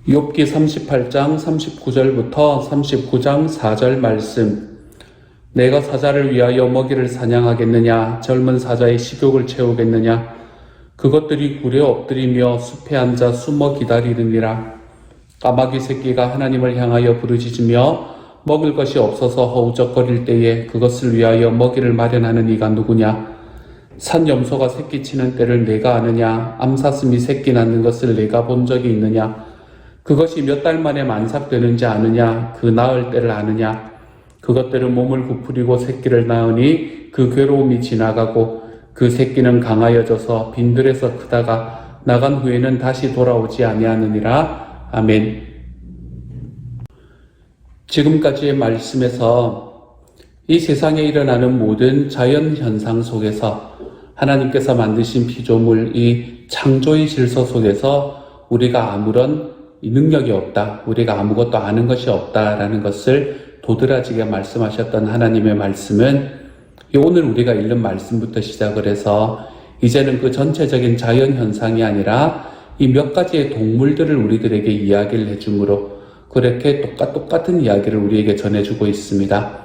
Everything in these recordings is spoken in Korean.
욥기 38장 39절부터 39장 4절 말씀. 내가 사자를 위하여 먹이를 사냥하겠느냐? 젊은 사자의 식욕을 채우겠느냐? 그것들이 굴에 엎드리며 숲에 앉아 숨어 기다리느니라. 까마귀 새끼가 하나님을 향하여 부르짖으며 먹을 것이 없어서 허우적거릴 때에 그것을 위하여 먹이를 마련하는 이가 누구냐? 산염소가 새끼치는 때를 내가 아느냐? 암사슴이 새끼 낳는 것을 내가 본 적이 있느냐? 그것이 몇 달 만에 만삭되는지 아느냐? 그 낳을 때를 아느냐? 그것들은 몸을 부풀리고 새끼를 낳으니 그 괴로움이 지나가고 그 새끼는 강하여져서 빈들에서 크다가 나간 후에는 다시 돌아오지 아니하느니라. 아멘. 지금까지의 말씀에서 이 세상에 일어나는 모든 자연 현상 속에서 하나님께서 만드신 피조물, 이 창조의 질서 속에서 우리가 아무런 능력이 없다, 우리가 아무것도 아는 것이 없다라는 것을 도드라지게 말씀하셨던 하나님의 말씀은 오늘 우리가 읽는 말씀부터 시작을 해서 이제는 그 전체적인 자연 현상이 아니라 이 몇 가지의 동물들을 우리들에게 이야기를 해주므로 그렇게 똑같은 이야기를 우리에게 전해주고 있습니다.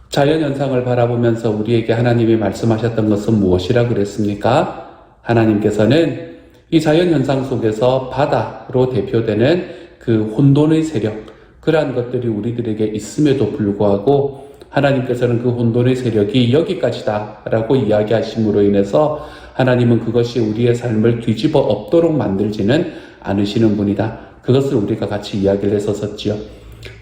자연 현상을 바라보면서 우리에게 하나님이 말씀하셨던 것은 무엇이라 그랬습니까? 하나님께서는 이 자연현상 속에서 바다로 대표되는 그 혼돈의 세력, 그러한 것들이 우리들에게 있음에도 불구하고 하나님께서는 그 혼돈의 세력이 여기까지다 라고 이야기하심으로 인해서 하나님은 그것이 우리의 삶을 뒤집어 엎도록 만들지는 않으시는 분이다. 그것을 우리가 같이 이야기를 했었지요.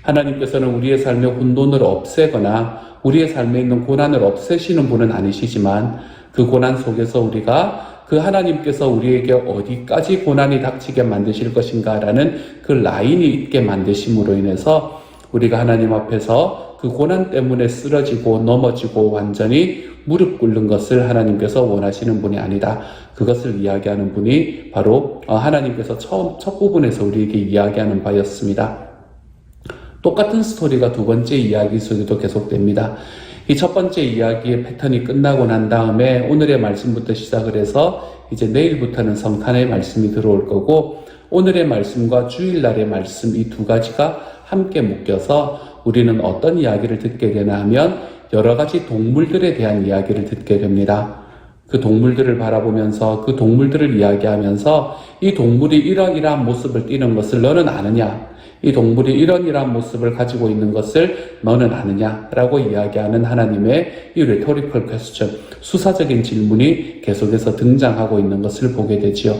하나님께서는 우리의 삶의 혼돈을 없애거나 우리의 삶에 있는 고난을 없애시는 분은 아니시지만 그 고난 속에서 우리가 그 하나님께서 우리에게 어디까지 고난이 닥치게 만드실 것인가 라는 그 라인이 있게 만드심으로 인해서 우리가 하나님 앞에서 그 고난 때문에 쓰러지고 넘어지고 완전히 무릎 꿇는 것을 하나님께서 원하시는 분이 아니다. 그것을 이야기하는 분이 바로 하나님께서 첫 부분에서 우리에게 이야기하는 바였습니다. 똑같은 스토리가 두 번째 이야기 속에도 계속됩니다. 이 첫 번째 이야기의 패턴이 끝나고 난 다음에 오늘의 말씀부터 시작을 해서 이제 내일부터는 성탄의 말씀이 들어올 거고 오늘의 말씀과 주일날의 말씀 이 두 가지가 함께 묶여서 우리는 어떤 이야기를 듣게 되나 하면 여러 가지 동물들에 대한 이야기를 듣게 됩니다. 그 동물들을 바라보면서 그 동물들을 이야기하면서 이 동물이 이러이러한 모습을 띠는 것을 너는 아느냐? 이 동물이 이러이러한 모습을 가지고 있는 것을 너는 아느냐라고 이야기하는 하나님의 이 rhetorical question, 수사적인 질문이 계속해서 등장하고 있는 것을 보게 되지요.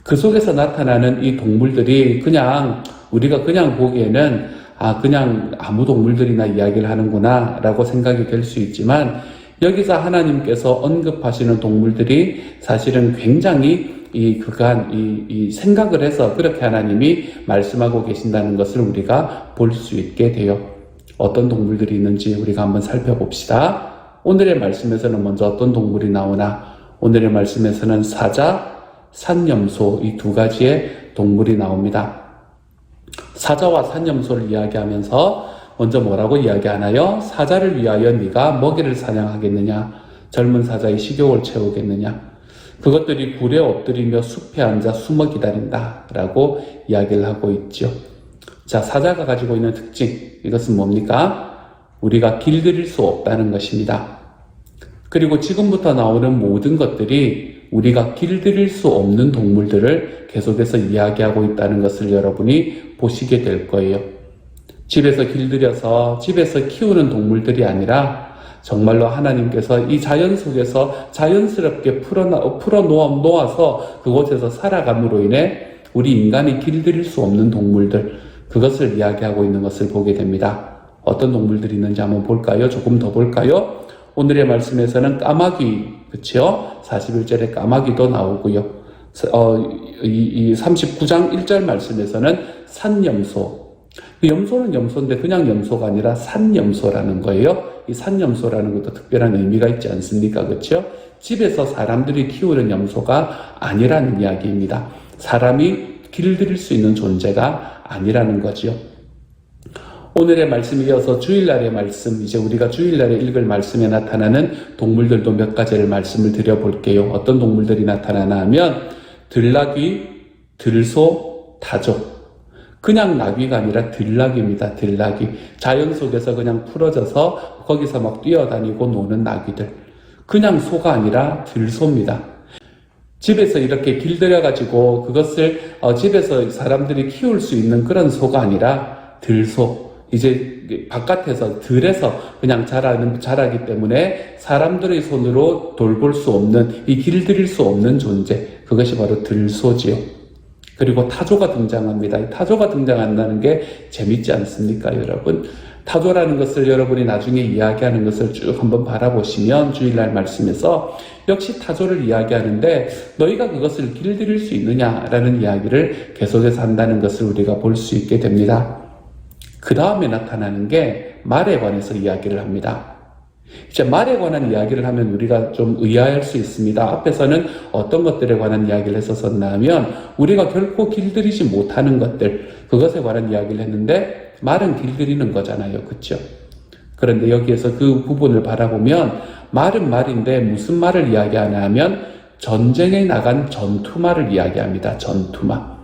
그 속에서 나타나는 이 동물들이 그냥 우리가 그냥 보기에는 그냥 아무 동물들이나 이야기를 하는구나 라고 생각이 될 수 있지만 여기서 하나님께서 언급하시는 동물들이 사실은 굉장히 이 생각을 해서 그렇게 하나님이 말씀하고 계신다는 것을 우리가 볼 수 있게 돼요. 어떤 동물들이 있는지 우리가 한번 살펴봅시다. 오늘의 말씀에서는 먼저 어떤 동물이 나오나, 오늘의 말씀에서는 사자, 산염소 이 두 가지의 동물이 나옵니다. 사자와 산염소를 이야기하면서 먼저 뭐라고 이야기하나요? 사자를 위하여 네가 먹이를 사냥하겠느냐? 젊은 사자의 식욕을 채우겠느냐? 그것들이 굴에 엎드리며 숲에 앉아 숨어 기다린다 라고 이야기를 하고 있죠. 자, 사자가 가지고 있는 특징, 이것은 뭡니까? 우리가 길들일 수 없다는 것입니다. 그리고 지금부터 나오는 모든 것들이 우리가 길들일 수 없는 동물들을 계속해서 이야기하고 있다는 것을 여러분이 보시게 될 거예요. 집에서 길들여서 집에서 키우는 동물들이 아니라 정말로 하나님께서 이 자연 속에서 자연스럽게 풀어놓아서 그곳에서 살아감으로 인해 우리 인간이 길들일 수 없는 동물들, 그것을 이야기하고 있는 것을 보게 됩니다. 어떤 동물들이 있는지 한번 볼까요? 조금 더 볼까요? 오늘의 말씀에서는 까마귀, 그렇죠? 41절에 까마귀도 나오고요. 이 39장 1절 말씀에서는 산염소. 염소는 염소인데 그냥 염소가 아니라 산염소라는 거예요. 이 산염소라는 것도 특별한 의미가 있지 않습니까? 그렇죠? 집에서 사람들이 키우는 염소가 아니라는 이야기입니다. 사람이 길들일 수 있는 존재가 아니라는 거죠. 오늘의 말씀에 이어서 주일날의 말씀, 이제 우리가 주일날에 읽을 말씀에 나타나는 동물들도 몇 가지를 말씀을 드려볼게요. 어떤 동물들이 나타나나 하면 들나귀, 들소, 타조. 그냥 나귀가 아니라 들나귀입니다. 들나귀. 자연 속에서 그냥 풀어져서 거기서 막 뛰어다니고 노는 나귀들. 그냥 소가 아니라 들소입니다. 집에서 이렇게 길들여가지고 그것을 집에서 사람들이 키울 수 있는 그런 소가 아니라 들소. 이제 바깥에서 들에서 그냥 자라기 때문에 사람들의 손으로 돌볼 수 없는, 이 길들일 수 없는 존재, 그것이 바로 들소지요. 그리고 타조가 등장합니다. 이 타조가 등장한다는 게 재밌지 않습니까, 여러분? 타조라는 것을 여러분이 나중에 이야기하는 것을 쭉 한번 바라보시면 주일날 말씀에서 역시 타조를 이야기하는데 너희가 그것을 길들일 수 있느냐라는 이야기를 계속해서 한다는 것을 우리가 볼 수 있게 됩니다. 그 다음에 나타나는 게 말에 관해서 이야기를 합니다. 이제 말에 관한 이야기를 하면 우리가 좀 의아할 수 있습니다. 앞에서는 어떤 것들에 관한 이야기를 했었나 하면 우리가 결코 길들이지 못하는 것들, 그것에 관한 이야기를 했는데 말은 길들이는 거잖아요. 그렇죠? 그런데 여기에서 그 부분을 바라보면 말은 말인데 무슨 말을 이야기하냐 하면 전쟁에 나간 전투마를 이야기합니다. 전투마.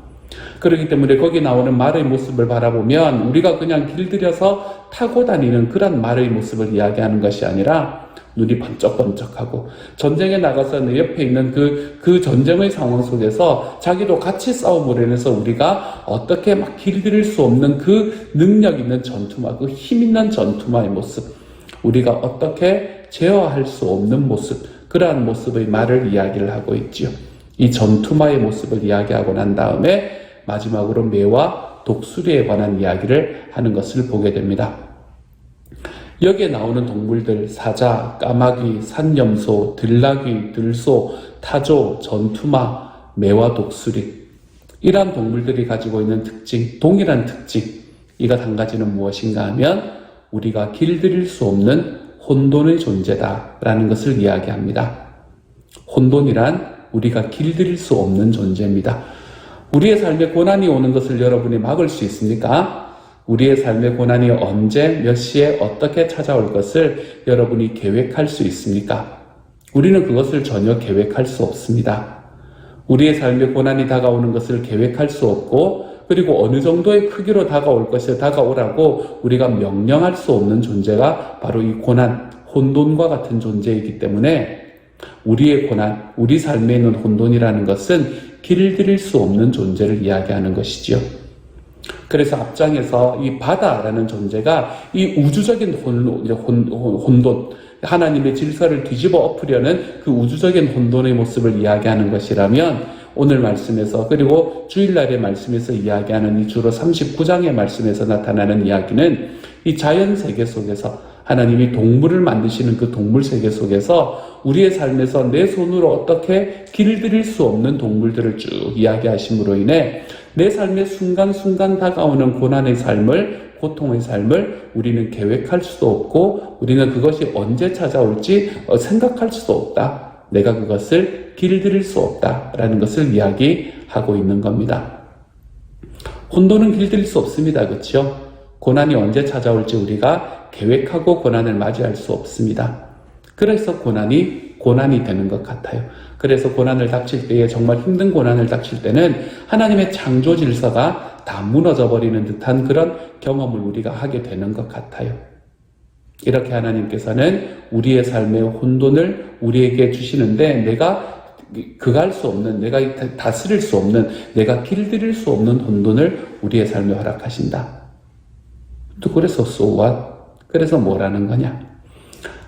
그렇기 때문에 거기 나오는 말의 모습을 바라보면 우리가 그냥 길들여서 타고 다니는 그런 말의 모습을 이야기하는 것이 아니라 눈이 번쩍번쩍하고 전쟁에 나가서 내 옆에 있는 그 전쟁의 상황 속에서 자기도 같이 싸움으로 인해서 우리가 어떻게 막 길들일 수 없는 그 능력 있는 전투마, 그 힘 있는 전투마의 모습, 우리가 어떻게 제어할 수 없는 모습, 그러한 모습의 말을 이야기를 하고 있지요. 이 전투마의 모습을 이야기하고 난 다음에 마지막으로 매와 독수리에 관한 이야기를 하는 것을 보게 됩니다. 여기에 나오는 동물들, 사자, 까마귀, 산염소, 들나귀, 들소, 타조, 전투마, 매와 독수리, 이러한 동물들이 가지고 있는 특징, 동일한 특징, 이것 한 가지는 무엇인가 하면 우리가 길들일 수 없는 혼돈의 존재다라는 것을 이야기합니다. 혼돈이란 우리가 길들일 수 없는 존재입니다. 우리의 삶에 고난이 오는 것을 여러분이 막을 수 있습니까? 우리의 삶의 고난이 언제, 몇 시에, 어떻게 찾아올 것을 여러분이 계획할 수 있습니까? 우리는 그것을 전혀 계획할 수 없습니다. 우리의 삶의 고난이 다가오는 것을 계획할 수 없고, 그리고 어느 정도의 크기로 다가올 것을 다가오라고 우리가 명령할 수 없는 존재가 바로 이 고난, 혼돈과 같은 존재이기 때문에 우리의 고난, 우리 삶에 있는 혼돈이라는 것은 길들일 수 없는 존재를 이야기하는 것이지요. 그래서 앞장에서 이 바다라는 존재가 이 우주적인 혼돈, 하나님의 질서를 뒤집어 엎으려는 그 우주적인 혼돈의 모습을 이야기하는 것이라면 오늘 말씀에서, 그리고 주일날의 말씀에서 이야기하는 이 주로 39장의 말씀에서 나타나는 이야기는 이 자연 세계 속에서 하나님이 동물을 만드시는 그 동물 세계 속에서 우리의 삶에서 내 손으로 어떻게 길들일 수 없는 동물들을 쭉 이야기하심으로 인해 내 삶의 순간순간 다가오는 고난의 삶을 고통의 삶을 우리는 계획할 수도 없고 우리는 그것이 언제 찾아올지 생각할 수도 없다. 내가 그것을 길들일 수 없다라는 것을 이야기하고 있는 겁니다. 혼돈은 길들일 수 없습니다. 그렇죠? 고난이 언제 찾아올지 우리가 계획하고 고난을 맞이할 수 없습니다. 그래서 고난이 되는 것 같아요. 그래서 고난을 닥칠 때에 정말 힘든 고난을 닥칠 때는 하나님의 창조 질서가 다 무너져 버리는 듯한 그런 경험을 우리가 하게 되는 것 같아요. 이렇게 하나님께서는 우리의 삶의 혼돈을 우리에게 주시는데 내가 그갈 수 없는, 내가 다스릴 수 없는, 내가 길들일 수 없는 혼돈을 우리의 삶에 허락하신다. 또 그래서 so what? 그래서 뭐라는 거냐?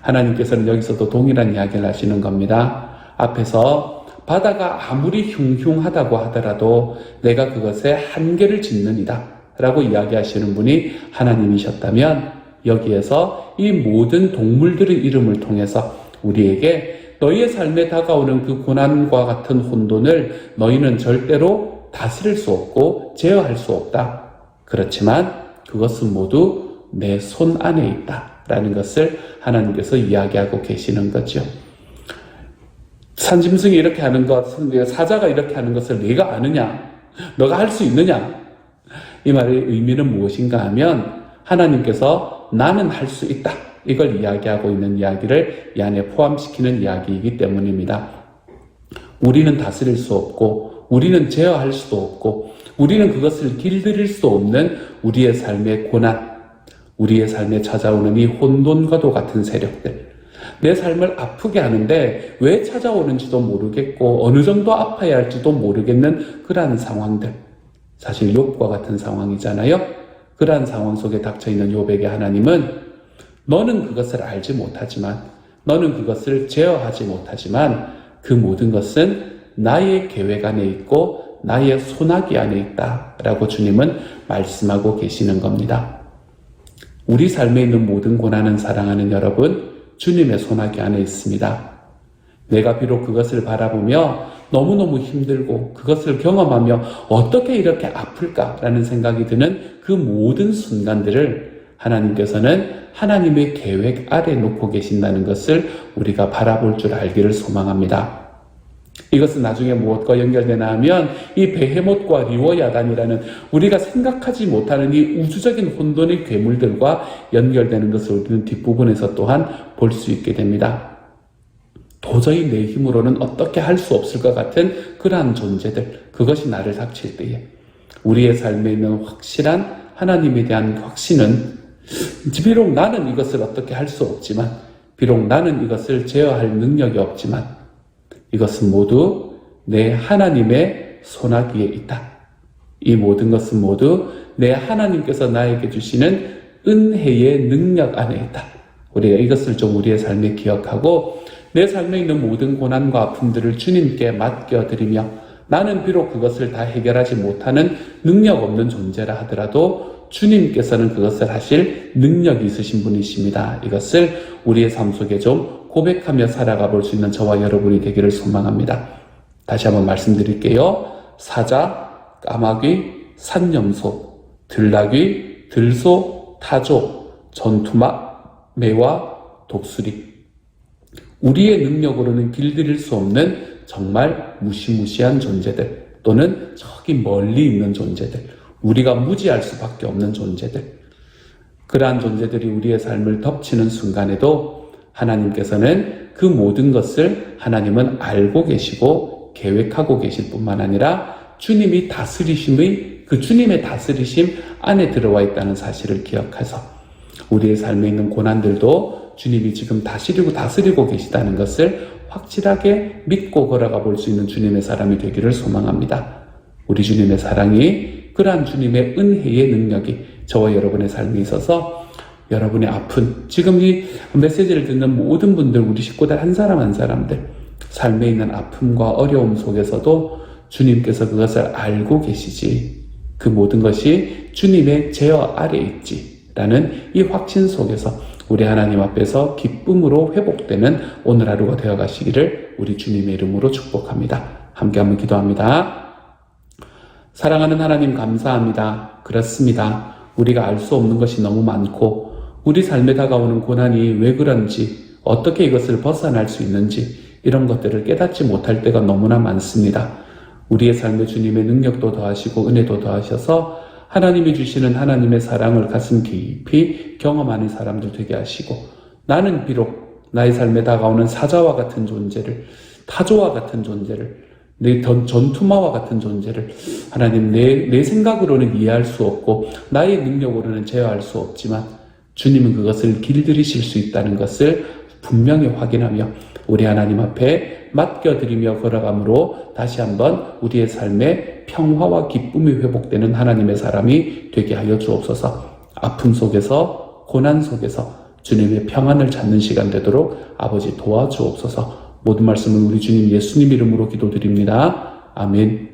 하나님께서는 여기서도 동일한 이야기를 하시는 겁니다. 앞에서 바다가 아무리 흉흉하다고 하더라도 내가 그것에 한계를 짓느니라 라고 이야기하시는 분이 하나님이셨다면 여기에서 이 모든 동물들의 이름을 통해서 우리에게 너희의 삶에 다가오는 그 고난과 같은 혼돈을 너희는 절대로 다스릴 수 없고 제어할 수 없다. 그렇지만 그것은 모두 내 손 안에 있다 라는 것을 하나님께서 이야기하고 계시는 거죠. 산짐승이 이렇게 하는 것, 사자가 이렇게 하는 것을 네가 아느냐? 너가 할 수 있느냐? 이 말의 의미는 무엇인가 하면 하나님께서 나는 할 수 있다. 이걸 이야기하고 있는 이야기를 이 안에 포함시키는 이야기이기 때문입니다. 우리는 다스릴 수 없고 우리는 제어할 수도 없고 우리는 그것을 길들일 수 없는 우리의 삶의 고난, 우리의 삶에 찾아오는 이 혼돈과도 같은 세력들, 내 삶을 아프게 하는데 왜 찾아오는지도 모르겠고 어느 정도 아파야 할지도 모르겠는 그러한 상황들, 사실 욥과 같은 상황이잖아요. 그러한 상황 속에 닥쳐있는 욥에게 하나님은 너는 그것을 알지 못하지만, 너는 그것을 제어하지 못하지만 그 모든 것은 나의 계획 안에 있고 나의 손아귀 안에 있다 라고 주님은 말씀하고 계시는 겁니다. 우리 삶에 있는 모든 고난은 사랑하는 여러분, 주님의 손아귀 안에 있습니다. 내가 비록 그것을 바라보며 너무너무 힘들고 그것을 경험하며 어떻게 이렇게 아플까라는 생각이 드는 그 모든 순간들을 하나님께서는 하나님의 계획 아래 놓고 계신다는 것을 우리가 바라볼 줄 알기를 소망합니다. 이것은 나중에 무엇과 연결되나 하면 이 베헤못과 리워야단이라는 우리가 생각하지 못하는 이 우주적인 혼돈의 괴물들과 연결되는 것을 우리는 뒷부분에서 또한 볼 수 있게 됩니다. 도저히 내 힘으로는 어떻게 할 수 없을 것 같은 그러한 존재들, 그것이 나를 닥칠 때에 우리의 삶에 있는 확실한 하나님에 대한 확신은 비록 나는 이것을 어떻게 할 수 없지만, 비록 나는 이것을 제어할 능력이 없지만 이것은 모두 내 하나님의 손아귀에 있다. 이 모든 것은 모두 내 하나님께서 나에게 주시는 은혜의 능력 안에 있다. 우리가 이것을 좀 우리의 삶에 기억하고 내 삶에 있는 모든 고난과 아픔들을 주님께 맡겨드리며 나는 비록 그것을 다 해결하지 못하는 능력 없는 존재라 하더라도 주님께서는 그것을 하실 능력이 있으신 분이십니다. 이것을 우리의 삶 속에 좀 고백하며 살아가 볼 수 있는 저와 여러분이 되기를 소망합니다. 다시 한번 말씀드릴게요. 사자, 까마귀, 산염소, 들나귀, 들소, 타조, 전투막, 매와 독수리. 우리의 능력으로는 길들일 수 없는 정말 무시무시한 존재들, 또는 저기 멀리 있는 존재들, 우리가 무지할 수밖에 없는 존재들, 그러한 존재들이 우리의 삶을 덮치는 순간에도 하나님께서는 그 모든 것을 하나님은 알고 계시고 계획하고 계실 뿐만 아니라 주님이 다스리심의 그 주님의 다스리심 안에 들어와 있다는 사실을 기억해서 우리의 삶에 있는 고난들도 주님이 지금 다스리고 계시다는 것을 확실하게 믿고 걸어가 볼 수 있는 주님의 사람이 되기를 소망합니다. 우리 주님의 사랑이, 그러한 주님의 은혜의 능력이 저와 여러분의 삶에 있어서 여러분의 아픈, 지금 이 메시지를 듣는 모든 분들, 우리 식구들 한 사람 한 사람들 삶에 있는 아픔과 어려움 속에서도 주님께서 그것을 알고 계시지, 그 모든 것이 주님의 제어 아래 있지 라는 이 확신 속에서 우리 하나님 앞에서 기쁨으로 회복되는 오늘 하루가 되어 가시기를 우리 주님의 이름으로 축복합니다. 함께 한번 기도합니다. 사랑하는 하나님 감사합니다. 그렇습니다. 우리가 알 수 없는 것이 너무 많고 우리 삶에 다가오는 고난이 왜 그런지, 어떻게 이것을 벗어날 수 있는지 이런 것들을 깨닫지 못할 때가 너무나 많습니다. 우리의 삶에 주님의 능력도 더하시고 은혜도 더하셔서 하나님이 주시는 하나님의 사랑을 가슴 깊이 경험하는 사람들 되게 하시고, 나는 비록 나의 삶에 다가오는 사자와 같은 존재를, 타조와 같은 존재를, 내 전투마와 같은 존재를 하나님 내 생각으로는 이해할 수 없고 나의 능력으로는 제어할 수 없지만 주님은 그것을 길들이실 수 있다는 것을 분명히 확인하며 우리 하나님 앞에 맡겨드리며 걸어감으로 다시 한번 우리의 삶에 평화와 기쁨이 회복되는 하나님의 사람이 되게 하여 주옵소서. 아픔 속에서, 고난 속에서 주님의 평안을 찾는 시간 되도록 아버지 도와주옵소서. 모든 말씀은 우리 주님 예수님 이름으로 기도드립니다. 아멘.